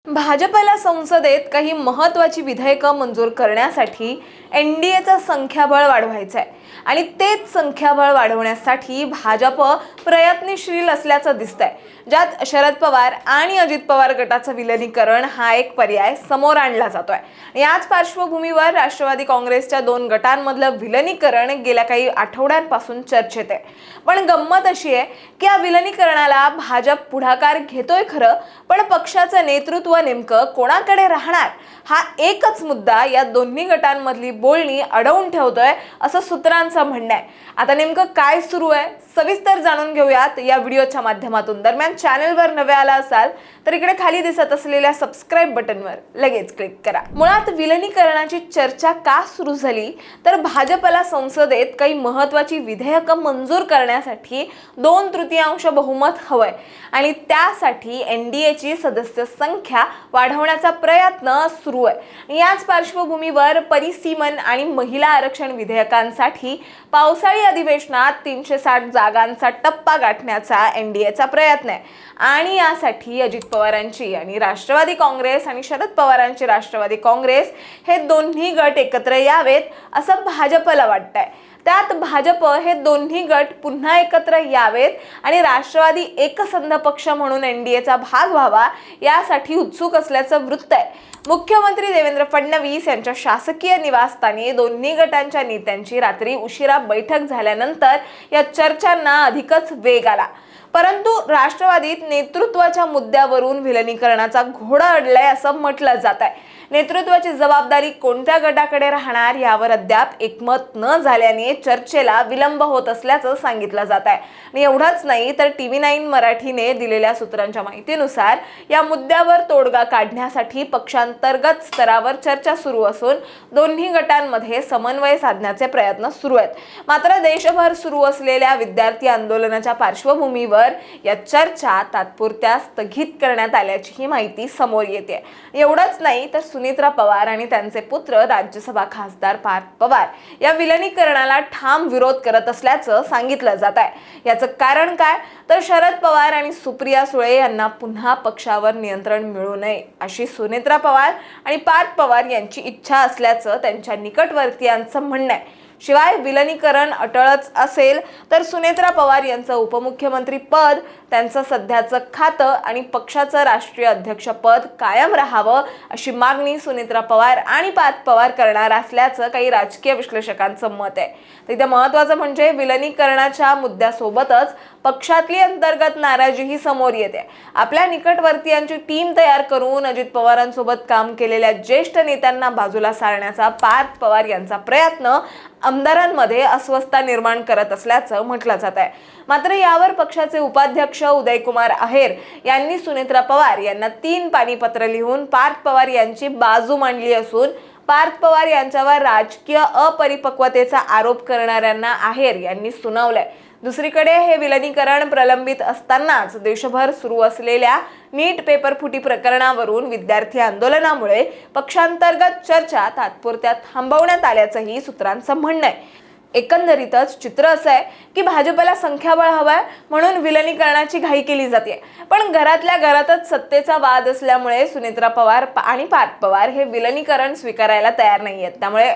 भाजपला संसदेत काही महत्त्वाची विधेयकं मंजूर करण्यासाठी एनडीएचं संख्याबळ वाढवायचं आहे आणि तेच संख्याबळ वाढवण्यासाठी भाजप प्रयत्नशील असल्याचं दिसतंय, ज्यात शरद पवार आणि अजित पवार गटाचं विलीनीकरण हा एक पर्याय समोर आणला जातोय। याच पार्श्वभूमीवर राष्ट्रवादी काँग्रेसच्या दोन गटांमधलं विलीनीकरण गेल्या काही आठवड्यांपासून चर्चेत आहे। पण गंमत अशी आहे की या विलीनीकरणाला भाजप पुढाकार घेतोय खरं, पण पक्षाचं नेतृत्व नेमकं कोणाकडे राहणार हा एकच मुद्दा या दोन्ही गटांमधली बोलणी अडवून ठेवतोय असं सूत्रांचं म्हणणं आहे। आता नेमकं काय सुरू आहे सविस्तर जाणून घेऊयात या व्हिडिओच्या माध्यमातून। दरम्यान चॅनलवर नवे आला असाल तर इकडे खाली दिसत असलेल्या सबस्क्राइब बटनवर लगेच क्लिक करा। मुळात विलीनीकरणाची चर्चा का सुरू झाली तर भाजपला संसदेत काही महत्त्वाची विधेयकं मंजूर करण्यासाठी 2/3 बहुमत हवंय आणि त्यासाठी एनडीएची सदस्य संख्या वाढवण्याचा प्रयत्न सुरू आहे। याच पार्श्वभूमीवर परिसीमन आणि महिला आरक्षण विधेयकांसाठी पावसाळी अधिवेशनात 360 जागांचा टप्पा गाठण्याचा एनडीएचा प्रयत्न आहे आणि यासाठी अजित पवारांची आणि राष्ट्रवादी काँग्रेस आणि शरद पवारांची राष्ट्रवादी काँग्रेस हे दोन्ही गट एकत्र यावेत असं भाजपला वाटतंय। त्यात भाजप हे दोन्ही गट पुन्हा एकत्र यावेत आणि राष्ट्रवादी एकसंध पक्ष म्हणून एनडीएचा भाग व्हावा यासाठी उत्सुक असल्याचं वृत्त आहे। मुख्यमंत्री देवेंद्र फडणवीस यांच्या शासकीय निवासस्थानी दोन्ही गटांच्या नेत्यांची रात्री उशिरा बैठक झाल्यानंतर या चर्चांना अधिकच वेग आला। परंतु राष्ट्रवादीत नेतृत्वाच्या मुद्द्यावरून विलीनीकरणाचा घोडा अडलाय असं म्हटलं जात आहे। नेतृत्वाची जबाबदारी कोणत्या गटाकडे राहणार यावर अद्याप एकमत न झाल्याने चर्चेला विलंब होत असल्याचं सांगितलं जात आहे। आणि एवढंच नाही तर TV9 मराठीने दिलेल्या सूत्रांच्या माहितीनुसार या मुद्द्यावर तोडगा काढण्यासाठी पक्षांतर्गत स्तरावर चर्चा सुरू असून दोन्ही गटांमध्ये समन्वय साधण्याचे प्रयत्न सुरू आहेत। मात्र देशभर सुरू असलेल्या विद्यार्थी आंदोलनाच्या पार्श्वभूमीवर या चर्चा तात्पुरत्या स्थगित करण्यात आल्याची ही माहिती समोर येते। एवढंच नाही तर सुनेत्रा पवार आणि त्यांचे पुत्र राज्यसभा खासदार पार्थ पवार या विलीनीकरणाला ठाम विरोध करत असल्याचं सांगितलं जात आहे। याचं कारण काय तर शरद पवार आणि सुप्रिया सुळे यांना पुन्हा पक्षावर नियंत्रण मिळू नये अशी सुनेत्रा पवार आणि पार्थ पवार यांची इच्छा असल्याचं त्यांच्या निकटवर्तीयांचं म्हणणं आहे। शिवाय विलीनीकरण अटळच असेल तर सुनेत्रा पवार यांचं उपमुख्यमंत्री पद, त्यांचं सध्याचं खातं आणि पक्षाचं राष्ट्रीय अध्यक्षपद कायम राहावं अशी मागणी सुनेत्रा पवार आणि पार्थ पवार करणार असल्याचं काही राजकीय विश्लेषकांचं मत आहे। तिथे महत्त्वाचं म्हणजे विलीनीकरणाच्या मुद्द्यासोबतच पक्षातली अंतर्गत नाराजीही समोर येते। आपल्या निकटवर्तीयांची टीम तयार करून अजित पवारांसोबत काम केलेल्या ज्येष्ठ नेत्यांना बाजूला सारण्याचा पार्थ पवार यांचा प्रयत्न आमदारांमध्ये अस्वस्थता निर्माण करत असल्याचं म्हटलं जात आहे। मात्र यावर पक्षाचे उपाध्यक्ष उदयकुमार आहेर यांनी सुनेत्रा पवार यांना 3 पाणीपत्र लिहून पार्थ पवार यांची बाजू मांडली असून पार्थ पवार यांच्यावर राजकीय अपरिपक्वतेचा आरोप करणाऱ्यांना आहेर यांनी सुनावलंय। दुसरीकडे हे विलीनीकरण प्रलंबित असतानाच देशभर सुरू असलेल्या नीट पेपर फुटी प्रकरणावरून विद्यार्थी आंदोलनामुळे पक्षांतर्गत चर्चा तात्पुरत्या थांबवण्यात आल्याचंही सूत्रांचं म्हणणं आहे। एकंदरीतच चित्र असं आहे की भाजपला संख्याबळ हवंय म्हणून विलीनीकरणाची घाई केली जाते, पण घरातल्या घरातच सत्तेचा वाद असल्यामुळे सुनेत्रा पवार आणि पार्थ पवार हे विलीनीकरण स्वीकारायला तयार नाहीयेत। त्यामुळे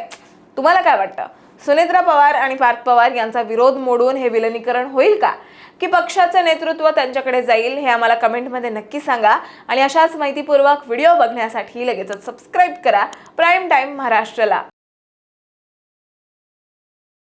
तुम्हाला काय वाटतं, सुनेत्रा पवार आणि पार्थ पवार यांचा विरोध मोडून हे विलीनीकरण होईल का की पक्षाचं नेतृत्व त्यांच्याकडे जाईल हे आम्हाला कमेंटमध्ये नक्की सांगा। आणि अशाच माहितीपूर्वक व्हिडिओ बघण्यासाठी लगेचच सबस्क्राइब करा प्राईम टाइम महाराष्ट्रला।